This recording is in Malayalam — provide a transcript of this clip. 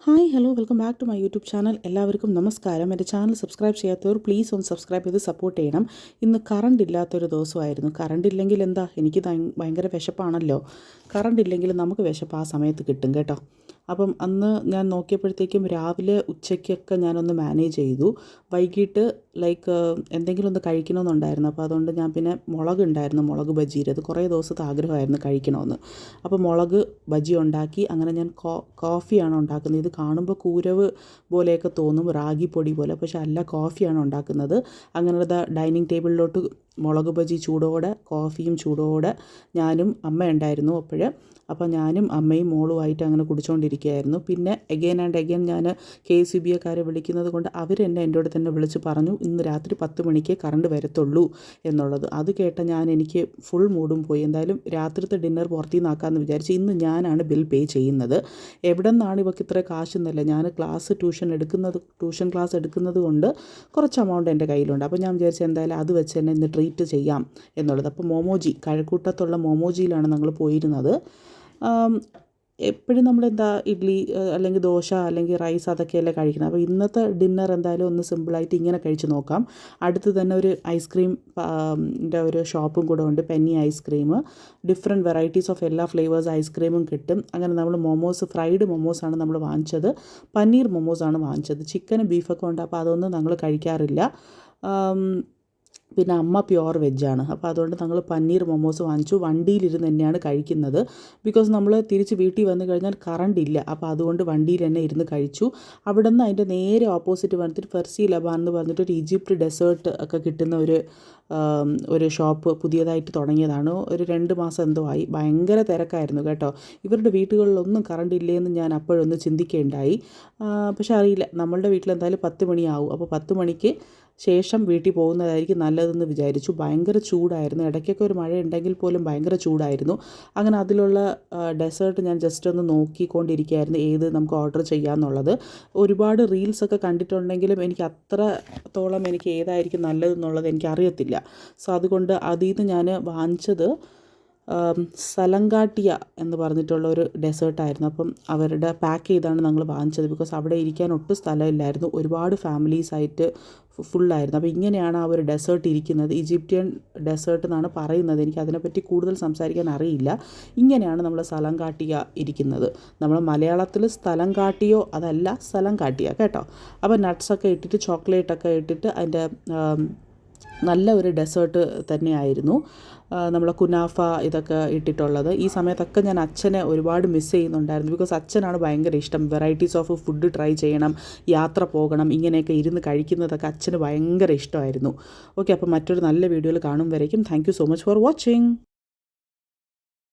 Hi hello welcome back to my YouTube channel. എല്ലാവർക്കും നമസ്കാരം. എൻ്റെ ചാനൽ സബ്സ്ക്രൈബ് ചെയ്യാത്തവർ പ്ലീസ് ഒന്ന് സബ്സ്ക്രൈബ് ചെയ്ത് സപ്പോർട്ട് ചെയ്യണം. ഇന്ന് കറണ്ട് ഇല്ലാത്തൊരു ദിവസമായിരുന്നു. കറണ്ട് ഇല്ലെങ്കിൽ എന്താ, എനിക്ക് ഭയങ്കര വിശപ്പാണല്ലോ. കറണ്ട് ഇല്ലെങ്കിൽ നമുക്ക് വിശപ്പ് ആ സമയത്ത് കിട്ടും കേട്ടോ. അപ്പം അന്ന് ഞാൻ നോക്കിയപ്പോഴത്തേക്കും രാവിലെ ഉച്ചയ്ക്കൊക്കെ ഞാനൊന്ന് മാനേജ് ചെയ്തു. വൈകിട്ട് എന്തെങ്കിലും ഒന്ന് കഴിക്കണമെന്നുണ്ടായിരുന്നു. അപ്പോൾ അതുകൊണ്ട് ഞാൻ പിന്നെ മുളകുണ്ടായിരുന്നു, മുളക് ബജിയുടെ, അത് കുറേ ദിവസത്തെ ആഗ്രഹമായിരുന്നു കഴിക്കണമെന്ന്. അപ്പോൾ മുളക് ബജി ഉണ്ടാക്കി. അങ്ങനെ ഞാൻ കോഫിയാണ് ഉണ്ടാക്കുന്നത്. ഇത് കാണുമ്പോൾ കൂരവ് പോലെയൊക്കെ തോന്നും, റാഗി പൊടി പോലെ, പക്ഷേ അല്ല, കോഫിയാണ് ഉണ്ടാക്കുന്നത്. അങ്ങനെ ഡൈനിങ് ടേബിളിലോട്ട് മുളക് ബജി ചൂടോടെ, കോഫിയും ചൂടോടെ, ഞാനും അമ്മ ഉണ്ടായിരുന്നു അപ്പോൾ ഞാനും അമ്മയും മോളുമായിട്ട് അങ്ങനെ കുടിച്ചുകൊണ്ടിരിക്കുകയായിരുന്നു. പിന്നെ എഗെയിൻ ആൻഡ് എഗെയിൻ ഞാൻ KCBക്കാരെ വിളിക്കുന്നത് കൊണ്ട് അവരെന്നെ എന്നോട് തന്നെ വിളിച്ച് പറഞ്ഞു, ഇന്ന് രാത്രി 10 മണിക്ക് കറണ്ട് വരത്തുള്ളൂ എന്നുള്ളത്. അത് കേട്ട എനിക്ക് ഫുൾ മൂഡും പോയി. എന്തായാലും രാത്രിത്തെ ഡിന്നർ പുറത്തു നിന്നാക്കാമെന്ന് വിചാരിച്ച് ഇന്ന് ഞാനാണ് ബിൽ പേ ചെയ്യുന്നത്. എവിടെ നിന്നാണ് ഇവർക്ക് ഇത്ര കാശെന്നല്ല, ഞാൻ ട്യൂഷൻ ക്ലാസ് എടുക്കുന്നത് കൊണ്ട് കുറച്ച് എമൗണ്ട് എൻ്റെ കയ്യിലുണ്ട്. അപ്പോൾ ഞാൻ വിചാരിച്ചു എന്തായാലും അത് വെച്ച് തന്നെ ഇന്ന് ട്രീറ്റ് ചെയ്യാം എന്നുള്ളത്. അപ്പോൾ മോമോജി, കഴക്കൂട്ടത്തുള്ള മോമോജിയിലാണ് ഞങ്ങൾ പോയിരുന്നത്. എപ്പോഴും നമ്മളെന്താ ഇഡ്ഡലി അല്ലെങ്കിൽ ദോശ അല്ലെങ്കിൽ റൈസ് അതൊക്കെയല്ലേ കഴിക്കുന്നത്. അപ്പോൾ ഇന്നത്തെ ഡിന്നർ എന്തായാലും ഒന്ന് സിമ്പിളായിട്ട് ഇങ്ങനെ കഴിച്ച് നോക്കാം. അടുത്ത് തന്നെ ഒരു ഐസ്ക്രീം ഒരു ഷോപ്പും കൂടെ ഉണ്ട്, Penny ice cream. Different varieties of എല്ലാ ഫ്ലേവേഴ്സ് ഐസ്ക്രീമും കിട്ടും. അങ്ങനെ നമ്മൾ ഫ്രൈഡ് മൊമോസാണ് നമ്മൾ വാങ്ങിച്ചത്. പനീർ മൊമോസാണ് വാങ്ങിച്ചത്. ചിക്കനും ബീഫൊക്കെ ഉണ്ട്, അപ്പോൾ അതൊന്നും ഞങ്ങൾ കഴിക്കാറില്ല. പിന്നെ അമ്മ പ്യുവർ വെജാണ്. അപ്പോൾ അതുകൊണ്ട് ഞങ്ങൾ പനീർ മൊമോസ് വാങ്ങിച്ചു. വണ്ടിയിലിരുന്ന് തന്നെയാണ് കഴിക്കുന്നത്. ബിക്കോസ് നമ്മൾ തിരിച്ച് വീട്ടിൽ വന്നു കഴിഞ്ഞാൽ കറണ്ട് ഇല്ല. അപ്പോൾ അതുകൊണ്ട് വണ്ടിയിൽ തന്നെ ഇരുന്ന് കഴിച്ചു. അവിടെ നിന്ന് അതിൻ്റെ നേരെ ഓപ്പോസിറ്റ് വന്നിട്ട് ഫെർസി ലബാൻ എന്ന് പറഞ്ഞിട്ട് ഒരു ഈജിപ്റ്റ് ഡെസേർട്ട് ഒക്കെ കിട്ടുന്ന ഒരു ഷോപ്പ് പുതിയതായിട്ട് തുടങ്ങിയതാണ്. ഒരു 2 മാസം എന്തോ ആയി. ഭയങ്കര തിരക്കായിരുന്നു കേട്ടോ. ഇവരുടെ വീടുകളിലൊന്നും കറണ്ട് ഇല്ലേന്ന് ഞാൻ അപ്പോഴൊന്ന് ചിന്തിക്കുകയുണ്ടായി. പക്ഷേ അറിയില്ല, നമ്മളുടെ വീട്ടിൽ എന്തായാലും 10 മണിയാവും. അപ്പോൾ 10 മണിക്ക് ശേഷം വീട്ടിൽ പോകുന്നതായിരിക്കും നല്ലതെന്ന് വിചാരിച്ചു. ഭയങ്കര ചൂടായിരുന്നു. ഇടയ്ക്കൊക്കെ ഒരു മഴ ഉണ്ടെങ്കിൽ പോലും ഭയങ്കര ചൂടായിരുന്നു. അങ്ങനെ അതിലുള്ള ഡെസേർട്ട് ഞാൻ ജസ്റ്റ് ഒന്ന് നോക്കിക്കൊണ്ടിരിക്കുകയായിരുന്നു, ഏത് നമുക്ക് ഓർഡർ ചെയ്യാമെന്നുള്ളത്. ഒരുപാട് റീൽസൊക്കെ കണ്ടിട്ടുണ്ടെങ്കിലും എനിക്ക് അത്രത്തോളം എനിക്ക് ഏതായിരിക്കും നല്ലതെന്നുള്ളത് എനിക്കറിയത്തില്ല. സോ അതുകൊണ്ട് അതിൽ നിന്ന് ഞാൻ വാങ്ങിച്ചത് സലങ്കാട്ടിയ എന്ന് പറഞ്ഞിട്ടുള്ള ഒരു ഡെസേർട്ടായിരുന്നു. അപ്പം അവരുടെ പാക്ക് ചെയ്താണ് ഞങ്ങൾ വാങ്ങിച്ചത്. ബിക്കോസ് അവിടെ ഇരിക്കാൻ ഒട്ടും സ്ഥലമില്ലായിരുന്നു. ഒരുപാട് ഫാമിലീസായിട്ട് ഫുള്ളായിരുന്നു. അപ്പോൾ ഇങ്ങനെയാണ് ആ ഒരു ഡെസേർട്ട് ഇരിക്കുന്നത്. ഈജിപ്ഷ്യൻ ഡെസേർട്ട് എന്നാണ് പറയുന്നത്. എനിക്ക് അതിനെപ്പറ്റി കൂടുതൽ സംസാരിക്കാൻ അറിയില്ല. ഇങ്ങനെയാണ് നമ്മൾ സലങ്കാട്ടിയ ഇരിക്കുന്നത്. നമ്മൾ മലയാളത്തിൽ സ്ഥലം കാട്ടിയോ അതല്ല, സ്ഥലം കാട്ടിയ കേട്ടോ. അപ്പോൾ നട്ട്സൊക്കെ ഇട്ടിട്ട്, ചോക്ലേറ്റൊക്കെ ഇട്ടിട്ട് അതിൻ്റെ നല്ല ഒരു ഡെസേർട്ട് തന്നെയായിരുന്നു. നമ്മളെ കുനാഫ ഇതൊക്കെ ഇട്ടിട്ടുള്ളത്. ഈ സമയത്തൊക്കെ ഞാൻ അച്ഛനെ ഒരുപാട് മിസ് ചെയ്യുന്നുണ്ടായിരുന്നു. ബിക്കോസ് അച്ഛനാണ് ഭയങ്കര ഇഷ്ടം. വെറൈറ്റീസ് ഓഫ് ഫുഡ് ട്രൈ ചെയ്യണം, യാത്ര പോകണം, ഇങ്ങനെയൊക്കെ ഇരുന്ന് കഴിക്കുന്നതൊക്കെ അച്ഛന് ഭയങ്കര ഇഷ്ടമായിരുന്നു. ഓക്കെ, അപ്പോൾ മറ്റൊരു നല്ല വീഡിയോയിൽ കാണും വരേക്കും thank you so much for watching.